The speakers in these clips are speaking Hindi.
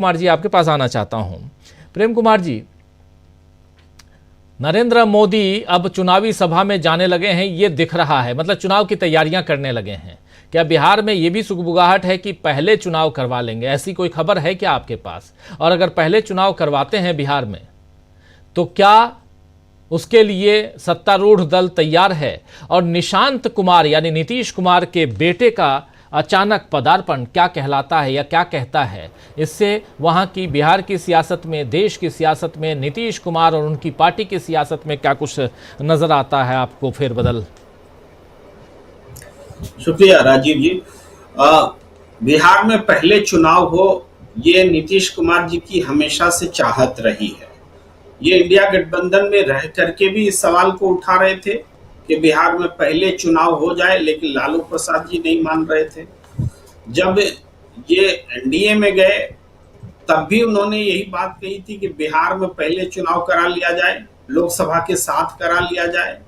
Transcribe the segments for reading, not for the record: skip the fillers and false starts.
कुमार जी आपके पास आना चाहता हूं। प्रेम कुमार जी, नरेंद्र मोदी अब चुनावी सभा में जाने लगे हैं, ये दिख रहा है, मतलब चुनाव की तैयारियां करने लगे हैं। क्या बिहार में ये भी सुगबुगाहट है कि पहले चुनाव करवा लेंगे? ऐसी कोई खबर है क्या आपके पास? और अगर पहले चुनाव करवाते हैं बिहार में तो क्या उसके लिए सत्तारूढ़ दल तैयार है? और निशांत कुमार यानी नीतीश कुमार के बेटे का अचानक पदार्पण क्या कहलाता है या क्या कहता है? इससे वहां की बिहार की सियासत में, देश की सियासत में, नीतीश कुमार और उनकी पार्टी की सियासत में क्या कुछ नजर आता है आपको फेरबदल? शुक्रिया राजीव जी। बिहार में पहले चुनाव हो, ये नीतीश कुमार जी की हमेशा से चाहत रही है। ये इंडिया गठबंधन में रह करके भी इस सवाल को उठा रहे थे कि बिहार में पहले चुनाव हो जाए, लेकिन लालू प्रसाद जी नहीं मान रहे थे। जब ये एनडीए में गए तब भी उन्होंने यही बात कही थी कि बिहार में पहले चुनाव करा लिया जाए, लोकसभा के साथ करा लिया जाए,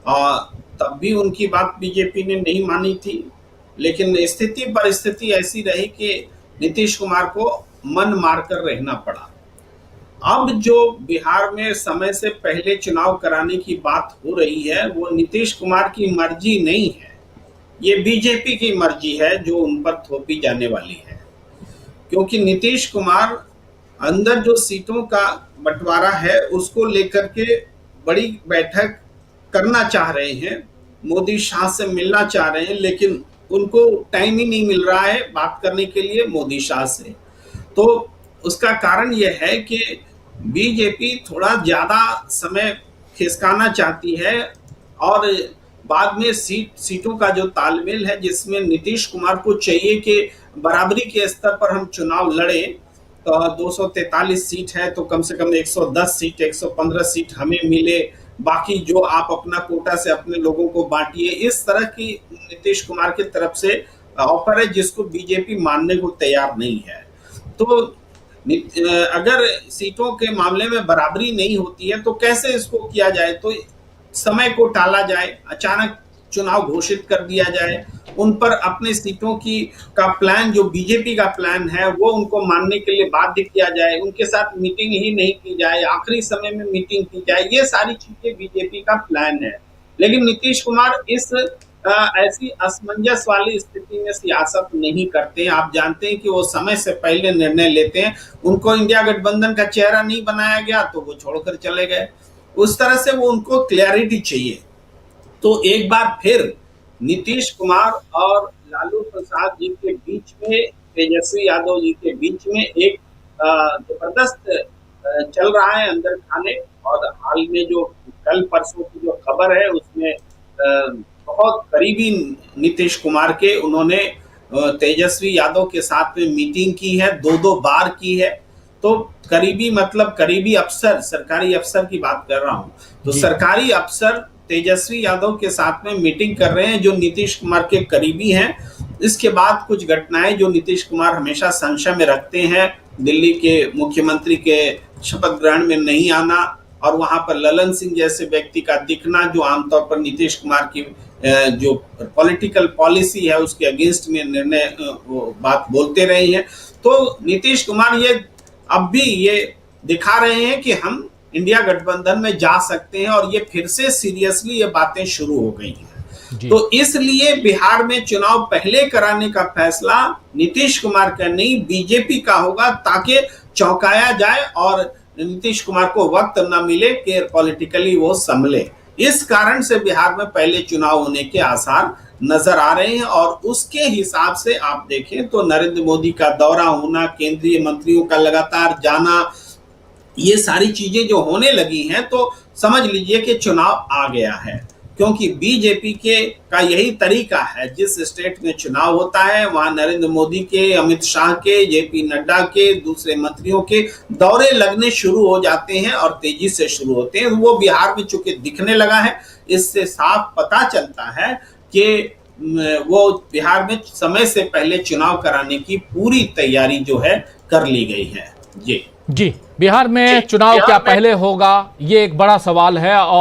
और तब भी उनकी बात बीजेपी ने नहीं मानी थी। लेकिन स्थिति परिस्थिति ऐसी रही कि नीतीश कुमार को मन मारकर रहना पड़ा। अब जो बिहार में समय से पहले चुनाव कराने की बात हो रही है, वो नीतीश कुमार की मर्जी नहीं है, ये बीजेपी की मर्जी है जो उन पर थोपी जाने वाली है। क्योंकि नीतीश कुमार अंदर जो सीटों का बंटवारा है उसको लेकर के बड़ी बैठक करना चाह रहे हैं, मोदी शाह से मिलना चाह रहे हैं, लेकिन उनको टाइम ही नहीं मिल रहा है बात करने के लिए मोदी शाह से। तो उसका कारण यह है कि बीजेपी थोड़ा ज्यादा समय खिसकाना चाहती है और बाद में सीटों का जो तालमेल है, जिसमें नीतीश कुमार को चाहिए कि बराबरी के स्तर पर हम चुनाव लड़े। तो 243 सीट है तो कम से कम 110 सीट, 115 सीट हमें मिले, बाकी जो आप अपना कोटा से अपने लोगों को बांटिए। इस तरह की नीतीश कुमार की तरफ से ऑफर है जिसको बीजेपी मानने को तैयार नहीं है। तो अगर सीटों के मामले में बराबरी नहीं होती है तो कैसे इसको किया जाए? तो समय को टाला जाए, अचानक चुनाव घोषित कर दिया जाए, उन पर अपने सीटों की का प्लान, जो बीजेपी का प्लान है, वो उनको मानने के लिए बाध्य किया जाए, उनके साथ मीटिंग ही नहीं की जाए, आखिरी समय में मीटिंग की जाए। ये सारी चीजें बीजेपी का प्लान है। लेकिन नीतीश कुमार इस ऐसी असमंजस वाली स्थिति में सियासत नहीं करते हैं। आप जानते हैं कि वो समय से पहले निर्णय लेते हैं। उनको इंडिया गठबंधन का चेहरा नहीं बनाया गया तो वो छोड़कर चले गए। उस तरह से वो उनको क्लैरिटी चाहिए। तो एक बार फिर नीतीश कुमार और लालू प्रसाद जी के बीच में, तेजस्वी यादव जी के बीच में एक जबरदस्त चल रहा है अंदर खाने। और हाल में जो कल परसों की जो खबर है उसमें बहुत करीबी नीतीश कुमार के उन्होंने तेजस्वी यादव के साथ में मीटिंग की है, 2-2 बार की है। तो करीबी मतलब करीबी अफसर, सरकारी अफसर की बात कर रहा हूं। तो सरकारी अफसर तेजस्वी यादव के साथ में मीटिंग कर रहे हैं जो नीतीश कुमार के करीबी हैं। इसके बाद कुछ घटनाएं जो नीतीश कुमार हमेशा संशय में रखते हैं, दिल्ली के मुख्यमंत्री के शपथ ग्रहण में नहीं आना और वहां पर ललन सिंह जैसे व्यक्ति का दिखना, जो आमतौर पर नीतीश कुमार की जो पॉलिटिकल पॉलिसी है उसके अगेंस्ट में निर्णय बात बोलते रहे हैं। तो नीतीश कुमार ये अब भी ये दिखा रहे हैं कि हम इंडिया गठबंधन में जा सकते हैं और ये फिर से सीरियसली ये बातें शुरू हो गई हैं। तो इसलिए बिहार में चुनाव पहले कराने का फैसला नीतीश कुमार का नहीं, बीजेपी का होगा, ताकि चौंकाया जाए और नीतीश कुमार को वक्त न मिले कि पॉलिटिकली वो संभले। इस कारण से बिहार में पहले चुनाव होने के आसार नजर आ रहे हैं। और उसके हिसाब से आप देखें तो नरेंद्र मोदी का दौरा होना, केंद्रीय मंत्रियों का लगातार जाना, ये सारी चीजें जो होने लगी हैं, तो समझ लीजिए कि चुनाव आ गया है। क्योंकि बीजेपी का यही तरीका है, जिस स्टेट में चुनाव होता है वहां नरेंद्र मोदी के, अमित शाह के, जेपी नड्डा के, दूसरे मंत्रियों के दौरे लगने शुरू हो जाते हैं और तेजी से शुरू होते हैं। वो बिहार में चूंकि दिखने लगा है, इससे साफ पता चलता है कि वो बिहार में समय से पहले चुनाव कराने की पूरी तैयारी जो है कर ली गई है। जी, बिहार में चुनाव क्या पहले होगा, ये एक बड़ा सवाल है। और